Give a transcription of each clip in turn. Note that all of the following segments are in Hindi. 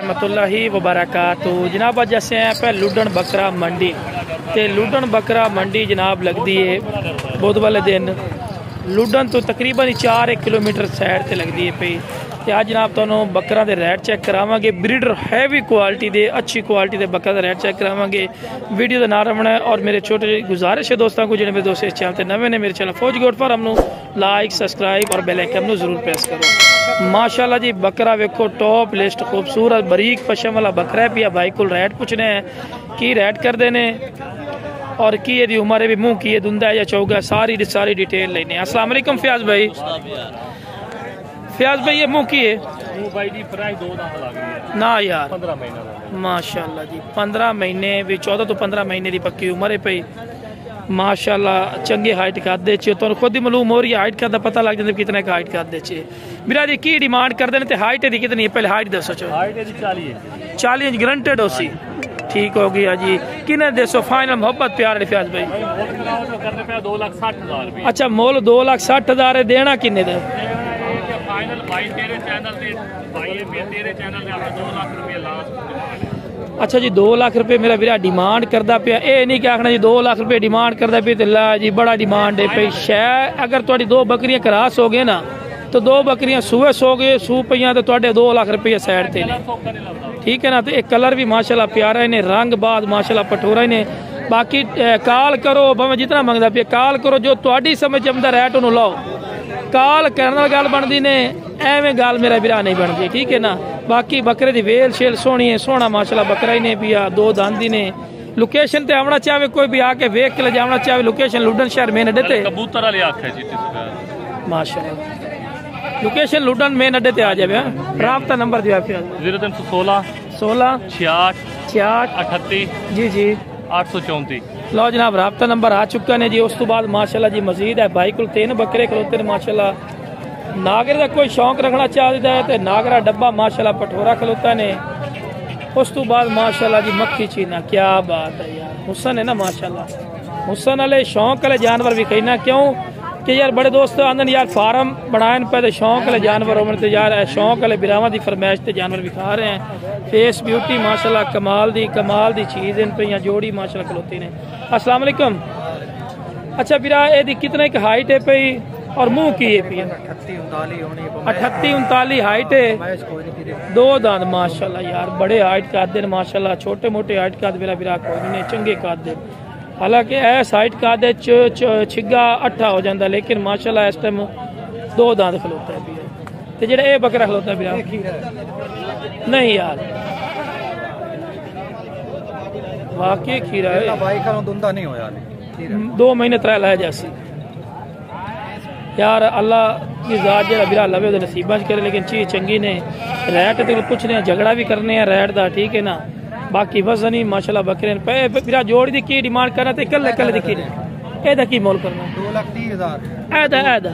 रहमतुल्लाहि व बरकातहू। जनाब अज अस हैं पे लुडन बकरा मंडी ते लुडन बकरा मंडी जनाब लगती है बुध वाले दिन लुडन तो तकरीबन 4 किलोमीटर साइड से लगती है पई। तो आज जनाब तुहानू बकरा के रेट चेक करावांगे, ब्रीडर हैवी क्वालिटी दे अच्छी क्वालिटी के बकरा का रेट चेक करावांगे। वीडियो का नाम रखना है और मेरे छोटे गुजारिश है दोस्तों को जिन्हें मेरे दोस्त इस चैनल नवे ने मेरे चैनल फौज गोट फार्म नू लाइक सब्सक्राइब और बेल आइकन जरूर प्रेस करो। माशाल्लाह जी बकरा वेखो टॉप लिस्ट खूबसूरत बरीक पशम वाला बकरा है पिया। भाई को रेट पूछने हैं की रेट करते हैं और की ये उम्र भी मुँह की दुंदा है या चौगा सारी डिटेल लेने। अस्सलाम वालेकुम फयाज भाई। फयाज भाई ये मुँह की है ना यार 15 महीना माशाल्लाह जी 15 महीने भी 14 तो 15 महीने की पक्की उम्र है पई। माशाल्लाह चंगी हाइट करदे चे तो खुद ही मालूम हो रही है हाइट का पता लग जाता कितने का हाइट करदे चे। मेरा जी की डिमांड करते हैं हाइट दी कितनी है पहले हाइट दसो। हाइट है 40 40 इंच ग्रंटेड होसी ठीक हो गया जी। किने देसो फाइनल मोहब्बत प्यार फयाज भाई 2,60,000। अच्छा मोल 2,60,000 है देना किन्ने दे फाइनल भाई तेरे चैनल पे भाई तेरे चैनल पे 2 लाख रुपए लास्ट। अच्छा जी 2 लाख रुपए मेरा वीरा डिमांड करता पिया। ये नहीं क्या आखना जी 2 लाख रुपए डिमांड करता पे तो ला जी बड़ा डिमांड है पे शायद अगर थोड़ी 2 बकरियां क्रॉस हो गए ना तो 2 बकरियां सुबह सो गए सू पईयां तो 2 लाख रुपये साइड थे ठीक है ना। तो एक कलर भी माशाल्लाह प्यारा ने रंग बाद माशाल्लाह पठोरा ने। बाकी कॉल करो भावे जितना मंगता पे कॉल करो जो थोड़ी समझ आंदा रेट उन्होंने लाओ। कॉल करने गल बनती ने एवं गल मेरा वीरा नहीं बनती ठीक है ना। बाकी बकरे की वेल शेल सोहनी है सोहना माशाल्लाह बकरा ही ने पिया 2 दांदी ने। लोकेशन ते आवना चाहे कोई भी आके वेख के ले जाना चाहे लोकेशन लुडन शहर मेन अड्डे ते कबूतर वाले आखे जी माशाल्लाह लोकेशन लुडन मेन अड्डे ते आ जावे। राब्ता नंबर दिया 0316 16 66 66 38 जी जी 834। लो जनाब राब्ता नंबर आ चुका ने जी। उस तो बाद माशाल्लाह जी मजीद है भाई को 3 बकरे खलोते ने माशाल्लाह। नागरे का कोई शौक रखना चाहता है तो नागरा डब्बा माशाल्लाह पठोरा खलोता ने। उस तो बाद माशाल्लाह जी मक्खी चीना क्या बात है यार हुसन है ना माशाल्लाह। हुसन वाले शौक वाले जानवर भी कहना क्यों कि यार बड़े दोस्त आंदन यार फार्म बनाए पे तो शौक वाले जानवर हो तो यार शौक वाले बिरावा की फरमाइश से जानवर भी खा रहे हैं। फेस ब्यूटी माशाल्लाह कमाल दी चीज़ इन पे जोड़ी माशाल्लाह खलोती ने। अस्सलाम वालेकुम। अच्छा बिरा ये कितने की हाइट है पई और मुंह की है पी 38 39 हाइट है 2 दांत माशाल्लाह यार बड़े हाइट का दिन माशाल्लाह। छोटे मोटे हाइट का मेरा बिरा कोई नहीं चंगे का दिन। हालांकि ऐस हाइट का दे छिगा 8 हो जाता लेकिन माशाल्लाह इस टाइम 2 दांत खलोता है तो जेड़ा ये बकरा खलोता है बिरा नहीं यार वाकई खीरा है भाई का दुंदा नहीं होया 2 महीने 3 लाया जैसी यार अल्लाह की जात जो बिरा लवे नसीबा च करे। लेकिन चीज चंगी ने रेट तो पूछने झगड़ा भी करने हैं रेट का ठीक है ना। बाकी वजन ही माशाल्लाह बकरे पे बिरा जोड़ी दी की डिमांड करना तो कल कल दी एदा की मोल करना 2,30,000 एदा एदा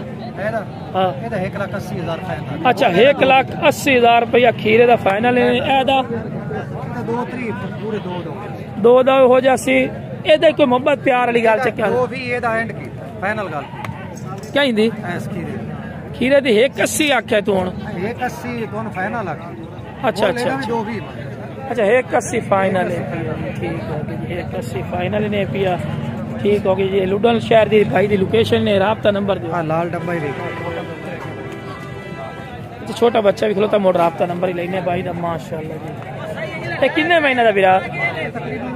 हां एदा 1,80,000 फाइनल। अच्छा 1,80,000 रुपया खीरे दा फाइनल है एदा 2 पूरे 2 दा हो जासी। एदा कोई मोहब्बत प्यार वाली गल चक्या वो भी एदा एंड की फाइनल गल क्या हिंदी ऐस खीरे दी 1,80 आख्या तू हुन 1,80 दोनों फाइनल आखी। अच्छा अच्छा जो भी अच्छा 1,80 फाइनल है ठीक हो गई 1,80 फाइनल ने पिया ठीक हो गई। लुडन शहर दी भाई दी लोकेशन ने राब्ता नंबर दियो। हां लाल डब्बा ही देखो छोटा बच्चा भी खलोता मोड़ राब्ता नंबर ही लेने भाई दा माशाल्लाह जी। ये कितने महीने दा बिरा तकरीबन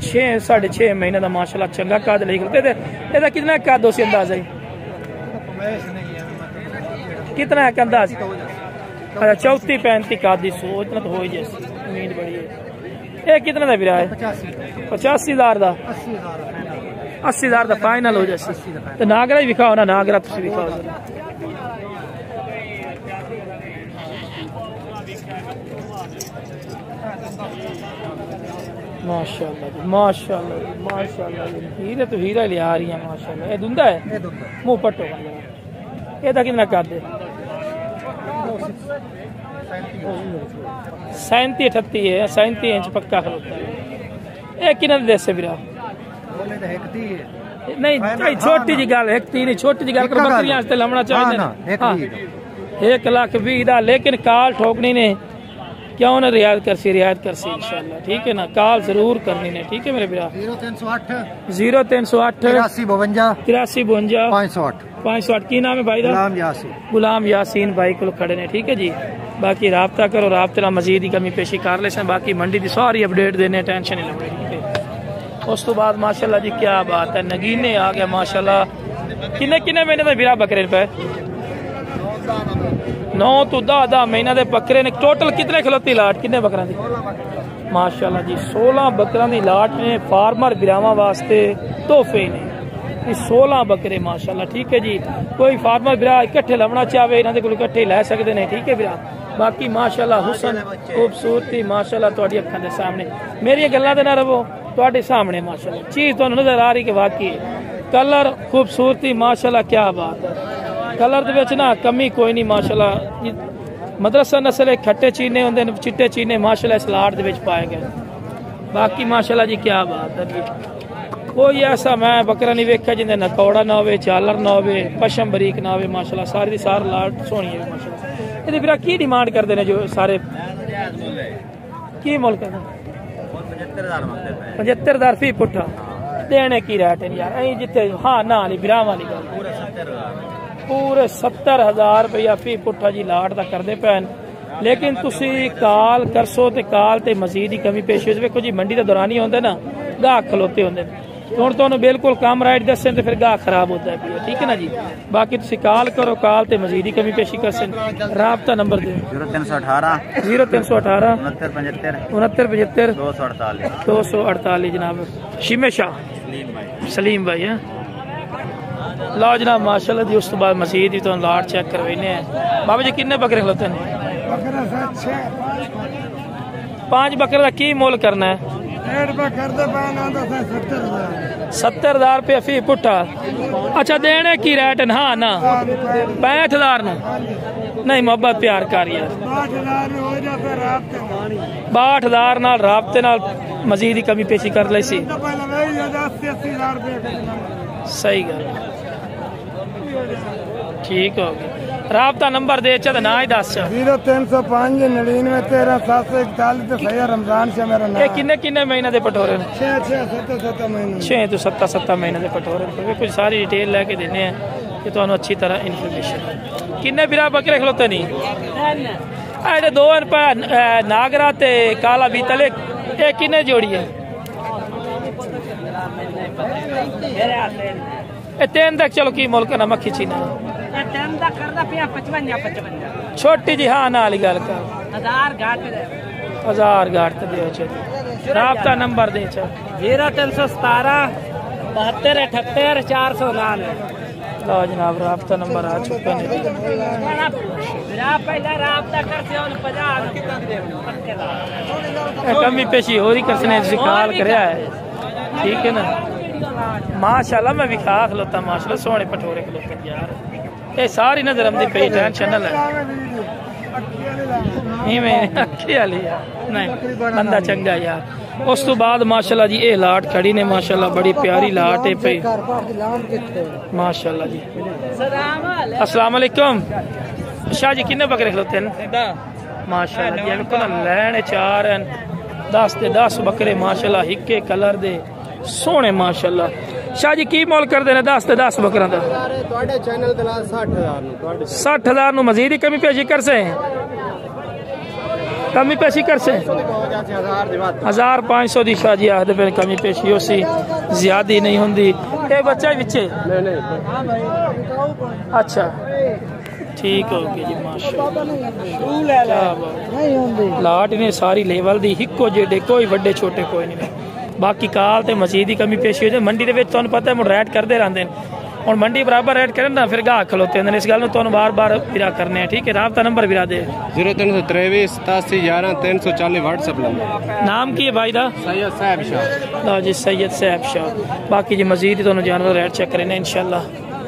6 साढ़े 6 महीने दा माशाल्लाह चंगा काद ले खलोते थे। एदा कितना काद दोसी अंदाजा है कितना है अंदाज? अच्छा 34-35 काद दी सोच ना तो हो ही जैसी उम्मीद बड़ी है। ये कितना दा बिरा है 85,000 दा 80,000 दा फाइनल हो जैसी तो नागरा ही विखाओ ना नागरा तुसी विखाओ माशाल्लाह जी माशाल्लाह जी माशाल्लाह जी हीरे तो हीरा ले आ रही है माशाल्लाह। ये दुंदा है मुंह पट्टो एदा कितना कर दे 37-38 है 37 इंच पक्का खलोता है। ये कितना देसे बिरा नहीं छोटी जी गल 1,30 छोटी जी गल कर बकरियां वास्ते लमना चाहिए 1,20,000 1,20,000 लेकिन काल ठोकनी ने क्या उन्हें रियायत कर सी इंशाल्लाह, ठीक है ना। कॉल जरूर करनी ने, ठीक है मेरे भरा। 0308 0308 83 52 508 की नाम है भाई दा? गुलाम यासीन भाई को खड़े ने, ठीक है जी। बाकी राब्ता करो, राब्ते ना मजीद ही कमी पेशी कर ले। बाकी मंडी की सारी अपडेट देने, टेंशन नहीं लग रही, ठीक है। उस तो बाद माशाल्लाह जी क्या बात है, नगीने आ गया माशाल्लाह। किन्ने किन्ने महीने का बिरा बकरे पे? 9 तो 10 महीना दे बकरे ने। टोटल कितने खलोती लाट, किन्ने बकरा दी? माशाल्लाह जी 16 बकरा दी लाट ने फार्मर बिरावा वास्ते तोहफे ने। 16 बकरे माशाल्लाह, ठीक है जी। कोई फार्मर बिरा इकट्ठे लवना चाहे इन्होंने को इकट्ठे लै सकते हैं, ठीक है बिरा। बाकी माशाल्लाह हुसन खूबसूरती माशाल्लाह तुहाडी अखां दे सामने, मेरी गल्लां ते ना रवो, तुहाडे सामने माशाल्लाह चीज तुहानू नजर आ रही कि वाकई कलर खूबसूरती माशाल्लाह क्या बात है। कलर दे विच ना कमी कोई नहीं माशाल्लाह। मदरसा नस्ल खट्टे चीने होंदे ने, चिट्टे चीने माशाल्लाह इस लाट दे विच पाए गए। बाकी माशाल्लाह जी क्या बात है जी। कोई ऐसा मैं बकरा नहीं वेख्या जिंदे ना कौड़ा ना होवे, झालर ना होवे, पशम बरीक ना होवे माशाल्लाह। सारी दी सारी लाट सोहनी है माशाल्लाह। इहदी फिर की डिमांड करदे ने जो सारे? की मुल करदे? 75,000 फी पुट्ठा देने की रेट है यार। अं जिथे हाँ ना वाली बिराह वाली गल पूरे 70,000 रुपया फी पुट्ठा जी लाट का करते पैन। लेकिन तुसी काल करसो ते काल ते मजीद ही कमी पेशी। देखो जी मंडी के दौरान ही होंगे ना गाह खलोते होंगे, हूँ तो बिल्कुल कम राइट दसें तो फिर गाह खराब होता है, ठीक है ना जी। बाकी तुसी काल करो, काल ते मजीद ही कमी पेशी कर सकते। राबता नंबर दे 0318 6975 248 जनाब शिमे शाह सलीम भाई है। लो जनाब माशाल्लाह जी। उस तो बाद मजीद ही तो लाट चेक करवाने हैं। बाबा जी किन्ने बकरे खलोते हैं? 5 बकरे का की मोल करना है? 70,000 रुपया फी पुट्ठा। अच्छा देने की रेट है? हाँ ना 65,000 नहीं मोहब्बत प्यार कर यार। 62,000 नाल राबते नाल मजीद ही कमी पेशी कर ले सी। सही गल, ठीक हो गया। राबता नंबर दे चा ना ही दस। 0305 99 13 741 सही रमजान से मेरा नाम। किन्ने किन्ने महीने दे पटोरे? 6 तो 7 महीने दे पटोरे। कुछ सारी डिटेल लेके देने हैं कि तुहानू अच्छी तरह इन्फॉर्मेशन। किन्ने बिरा बकरे खलोते नहीं? अरे 2 नागरा ते काला बीतल ये किन्ने जोड़ी है? 3 तक चलो की मुल्क ना मक्खी चीना छोटी जी। हाँ ना वाली गल कर 1000 घाट दे। राबता नंबर दे 0317 72 78 409। लो जनाब राबता नंबर आ चुका है। कमी पेशी हो रही करसने कॉल कराया है, ठीक है ना। माशाल्लाह मैं विखा खलोता माशाल्लाह सोहने पठोरे खलोते यार। ये सारी नजर आती पई, टेंशन ना ले। नहीं बंदा चंगा यार। उस तो बाद माशाल्लाह जी ये लाट खड़ी ने माशाल्लाह, बड़ी प्यारी लाट है पई माशाल्लाह जी। अस्सलाम वालेकुम शाह जी। किन्ने बकरे खलोते हैं? माशाल्लाह जी बिल्कुल लैने 4 हैं। 10 ते 10 बकरे माशाल्लाह हिक्के कलर दे सोहने माशाल्लाह। शाह जी की मोल करते हैं 10 ते 10 बकरा का? 60,000 नु मजीद ही कमी पेशी कर से? कमी पेशी कर से 1500 दी शाह जी आखते पे कमी पेशी उसी ज्यादा नहीं होंगी। ये बच्चा बिचे? अच्छा ठीक हो गया जी माशाल्लाह। लाट ने सारी लेवल दी हिको जेडे, कोई बड़े छोटे कोई नहीं। बाकी काल ते मजीद ही कमी पेशी हो जाए। मंडी के पता है मुझे रेट करते रहते हैं। और मंडी बराबर रेट करें ना फिर गाह खलोते हैं। इस गल तो बार बार विरा करने हैं, ठीक है। राबता नंबर विरा दे 0323 87 11 340 व्हाट्सएप नंबर। नाम की है भाई दा? सैयद साहब शाह। लो जी सैयद साहब शाह। बाकी जी मजीद ही तो जानवर रेट चेक करें इंशाल्लाह,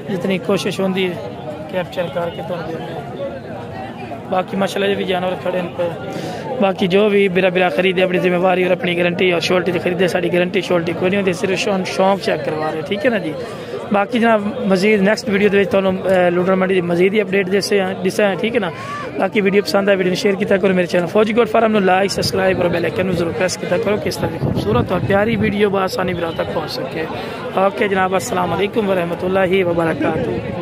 जितनी कोशिश होती है कैप्चर करके तो। बाकी माशाल्लाह भी जानवर खड़े पे। बाकी जो भी बिरा बिरा खरीदे अपनी जिम्मेवारी और अपनी गारंटी और शोल्टी खरीदे, साड़ी गारंटी शोल्टी कोई नहीं होती, सिर्फ शौक चेक करवा रहे, ठीक है ना जी। बाकी जनाब मजीद नैक्सट वीडियो तो लुडर मंडी की मजीद ही अपडेट दिसा है, ठीक है ना। बाकी वीडियो पसंद आए वीडियो शेयर किया करो, मेरे चैनल फौजी गोड फार्म में लाइक सब्सक्राइब और बेल आइकन जरूर प्रेस किया करो कि इस तरह की खूबसूरत और प्यारी वीडियो बआसानी मेरे तक पहुँच सके। ओके जनाब, अस्सलाम वालेकुम व रहमतुल्लाहि व बरकातहू।